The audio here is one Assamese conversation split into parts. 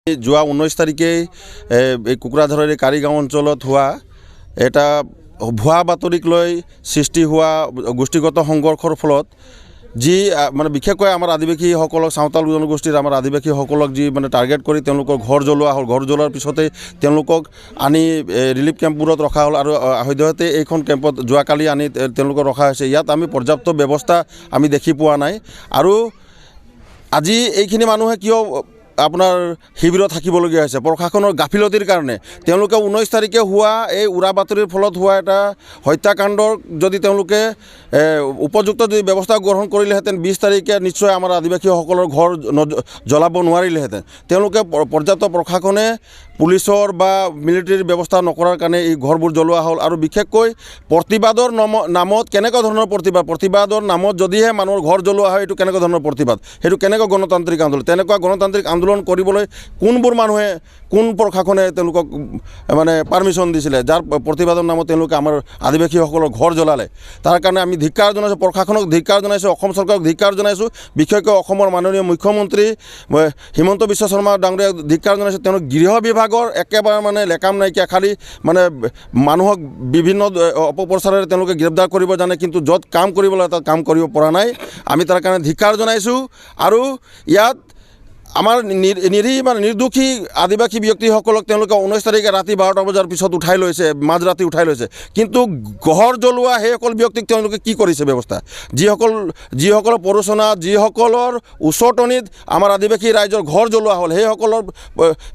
যোৱা 19 তাৰিখে এই কোকৰাঝাৰৰ কাৰিগাঁও অঞ্চলত হোৱা এটা ভুৱা বাতৰিক লৈ সৃষ্টি হোৱা গোষ্ঠীগত সংঘৰ্ষৰ ফলত যি মানে বিশেষকৈ আমাৰ আদিবাসীসকলক সাঁওতাল জনগোষ্ঠীৰ আমাৰ আদিবাসীসকলক যি মানে টাৰ্গেট কৰি তেওঁলোকৰ ঘৰ জ্বলোৱা হ'ল। ঘৰ জ্বলোৱাৰ পিছতে তেওঁলোকক আনি ৰিলিফ কেম্পবোৰত ৰখা হ'ল আৰু সদ্যহতে এইখন কেম্পত যোৱাকালি আনি তেওঁলোকক ৰখা হৈছে। ইয়াত আমি পৰ্যাপ্ত ব্যৱস্থা আমি দেখি পোৱা নাই আৰু আজি এইখিনি মানুহে কিয় আপোনাৰ শিবিৰত থাকিবলগীয়া হৈছে প্ৰশাসনৰ গাফিলতিৰ কাৰণে। তেওঁলোকে 19 তাৰিখে হোৱা এই উৰা বাতৰিৰ ফলত হোৱা এটা হত্যাকাণ্ডৰ যদি তেওঁলোকে উপযুক্ত যদি ব্যৱস্থা গ্ৰহণ কৰিলেহেঁতেন 20 তাৰিখে নিশ্চয় আমাৰ আদিবাসীসকলৰ ঘৰ জ্বলাব নোৱাৰিলেহেঁতেন। তেওঁলোকে পৰ্যাপ্ত প্ৰশাসনে পুলিচৰ বা মিলিটাৰীৰ ব্যৱস্থা নকৰাৰ কাৰণে এই ঘৰবোৰ জ্বলোৱা হ'ল। আৰু বিশেষকৈ প্ৰতিবাদৰ নামত কেনেকুৱা ধৰণৰ প্ৰতিবাদৰ নামত যদিহে মানুহৰ ঘৰ জ্বলোৱা হয়, এইটো কেনেকুৱা ধৰণৰ প্ৰতিবাদ, সেইটো কেনেকুৱা গণতান্ত্ৰিক আন্দোলন? তেনেকুৱা গণতান্ত্ৰিক আন্দোলন কৰিবলৈ কোনবোৰ মানুহে কোন প্ৰশাসনে তেওঁলোকক মানে পাৰ্মিশ্যন দিছিলে যাৰ প্ৰতিবাদৰ নামত তেওঁলোকে আমাৰ আদিবাসীসকলৰ ঘৰ জ্বলালে? তাৰ কাৰণে আমি ধিক্কাৰ জনাইছোঁ, প্ৰশাসনক ধিক্কাৰ জনাইছোঁ, অসম চৰকাৰক ধিক্কাৰ জনাইছোঁ, বিশেষকৈ অসমৰ মাননীয় মুখ্যমন্ত্ৰী হিমন্ত বিশ্ব শৰ্মা ডাঙৰীয়াক ধিক্কাৰ জনাইছোঁ। তেওঁ গৃহ বিভাগৰ একেবাৰে মানে লেকাম নাইকিয়া, খালী মানে মানুহক বিভিন্ন অপপ্ৰচাৰেৰে তেওঁলোকে গ্ৰেপ্তাৰ কৰিব জানে, কিন্তু য'ত কাম কৰিব লাগে তাত কাম কৰিব পৰা নাই। আমি তাৰ কাৰণে ধিক্কাৰ জনাইছোঁ। আৰু ইয়াত আমাৰ নিৰীহ মানে নিৰ্দোষী আদিবাসী ব্যক্তিসকলক তেওঁলোকে 19 তাৰিখে ৰাতি 12টা বজাৰ পিছত উঠাই লৈছে, মাজৰাতি উঠাই লৈছে, কিন্তু ঘৰ জ্বলোৱা সেইসকল ব্যক্তিক তেওঁলোকে কি কৰিছে ব্যৱস্থা? যিসকলৰ প্ৰৰোচনা, যিসকলৰ উচতনিত আমাৰ আদিবাসী ৰাইজৰ ঘৰ জ্বলোৱা হ'ল,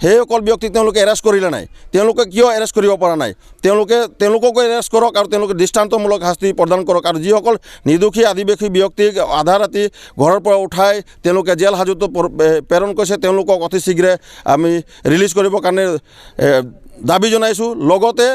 সেইসকল ব্যক্তিক তেওঁলোকে এৰেষ্ট কৰিলে নাই। তেওঁলোকে কিয় এৰেষ্ট কৰিব পৰা নাই? তেওঁলোককো এৰেষ্ট কৰক আৰু তেওঁলোকে দৃষ্টান্তমূলক শাস্তি প্ৰদান কৰক। আৰু যিসকল নিৰ্দোষী আদিবাসী ব্যক্তিক আধা ৰাতি ঘৰৰ পৰা উঠাই তেওঁলোকে জেল হাজতত প্ৰেৰণ কৰিছে, তেওঁলোকক অতি শীঘ্ৰে আমি ৰিলিজ কৰিবৰ কাৰণে দাবী জনাইছোঁ। লগতে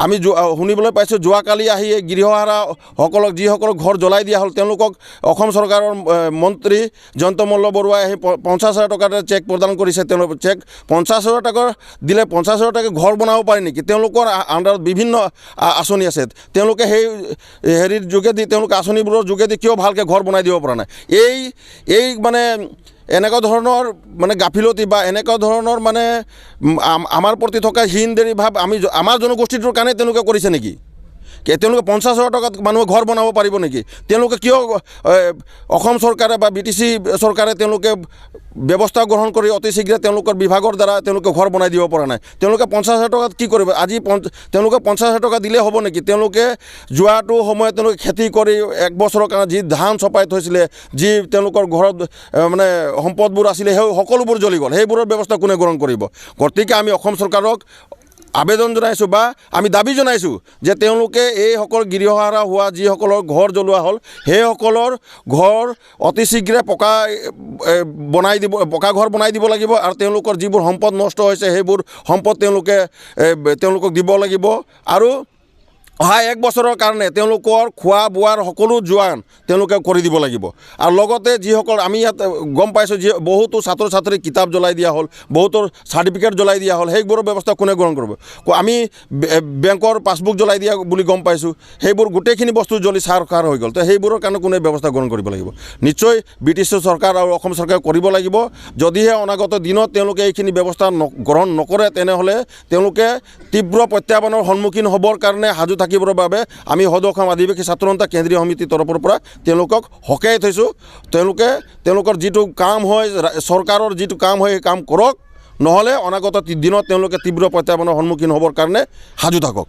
আমি শুনিবলৈ পাইছোঁ যোৱাকালি আহি এই গৃহহাৰাসকলক যিসকলক ঘৰ জ্বলাই দিয়া হ'ল তেওঁলোকক অসম চৰকাৰৰ মন্ত্ৰী জয়ন্ত মল্ল বৰুৱাই আহি 50,000 টকাৰ চেক প্ৰদান কৰিছে। তেওঁলোক চেক 50,000 টকা দিলে 50,000 টকা ঘৰ বনাব পাৰে নেকি? তেওঁলোকৰ আণ্ডাৰত বিভিন্ন আঁচনি আছে, তেওঁলোকে সেই হেৰিৰ যোগেদি তেওঁলোকে আঁচনিবোৰৰ যোগেদি কিয় ভালকৈ ঘৰ বনাই দিব পৰা নাই? এই মানে এনেকুৱা ধৰণৰ মানে গাফিলতি বা এনেকুৱা ধৰণৰ মানে আমাৰ প্ৰতি থকা হীনদেৰী ভাৱ আমাৰ জনগোষ্ঠীটোৰ কাৰণে তেওঁলোকে কৰিছে নেকি? তেওঁলোকে 50,000 টকাত মানুহে ঘৰ বনাব পাৰিব নেকি? তেওঁলোকে কিয় অসম চৰকাৰে বা BTC চৰকাৰে তেওঁলোকে ব্যৱস্থা গ্ৰহণ কৰি অতি শীঘ্ৰে তেওঁলোকৰ বিভাগৰ দ্বাৰা তেওঁলোকে ঘৰ বনাই দিব পৰা নাই? তেওঁলোকে 50,000 টকাত কি কৰিব? আজি তেওঁলোকে 50,000 টকা দিলে হ'ব নেকি? তেওঁলোকে যোৱাটো সময়ত তেওঁলোকে খেতি কৰি 1 বছৰৰ কাৰণে যি ধান চপাই থৈছিলে, যি তেওঁলোকৰ ঘৰত মানে সম্পদবোৰ আছিলে, সেই সকলোবোৰ জ্বলি গ'ল। সেইবোৰৰ ব্যৱস্থা কোনে গ্ৰহণ কৰিব? গতিকে আমি অসম চৰকাৰক আবেদন জনাইছোঁ বা আমি দাবী জনাইছোঁ যে তেওঁলোকে এইসকল গৃহহাৰা হোৱা যিসকলৰ ঘৰ জ্বলোৱা হ'ল সেইসকলৰ ঘৰ অতি শীঘ্ৰে পকা ঘৰ বনাই দিব লাগিব। আৰু তেওঁলোকৰ যিবোৰ সম্পদ নষ্ট হৈছে সেইবোৰ সম্পদ তেওঁলোকক দিব লাগিব। আৰু অহা 1 বছৰৰ কাৰণে তেওঁলোকৰ খোৱা বোৱাৰ সকলো যোগান তেওঁলোকে কৰি দিব লাগিব। আৰু লগতে যিসকল আমি ইয়াত গম পাইছোঁ বহুতো ছাত্ৰ ছাত্ৰীৰ কিতাপ জ্বলাই দিয়া হ'ল, বহুতৰ চাৰ্টিফিকেট জ্বলাই দিয়া হ'ল, সেইবোৰৰ ব্যৱস্থা কোনে গ্ৰহণ কৰিব? আমি বেংকৰ পাছবুক জ্বলাই দিয়া বুলি গম পাইছোঁ, সেইবোৰ গোটেইখিনি বস্তু জ্বলি চাৰখাৰ হৈ গ'ল। তো সেইবোৰৰ কাৰণে কোনে ব্যৱস্থা গ্ৰহণ কৰিব লাগিব? নিশ্চয় BTC চৰকাৰ আৰু অসম চৰকাৰে কৰিব লাগিব। যদিহে অনাগত দিনত তেওঁলোকে এইখিনি ব্যৱস্থা গ্ৰহণ নকৰে তেনেহ'লে তেওঁলোকে তীব্ৰ প্ৰত্যাহ্বানৰ সন্মুখীন হ'বৰ কাৰণে সাজু থাকিবৰ বাবে আমি সদৌ অসম আদিবাসী ছাত্ৰ সন্থা কেন্দ্ৰীয় সমিতিৰ তৰফৰ পৰা তেওঁলোকক সকীয়াই থৈছোঁ। তেওঁলোকৰ যিটো কাম হয়, চৰকাৰৰ যিটো কাম হয় সেই কাম কৰক, নহ'লে অনাগত দিনত তেওঁলোকে তীব্ৰ প্ৰত্যাহ্বানৰ সন্মুখীন হ'বৰ কাৰণে সাজু থাকক।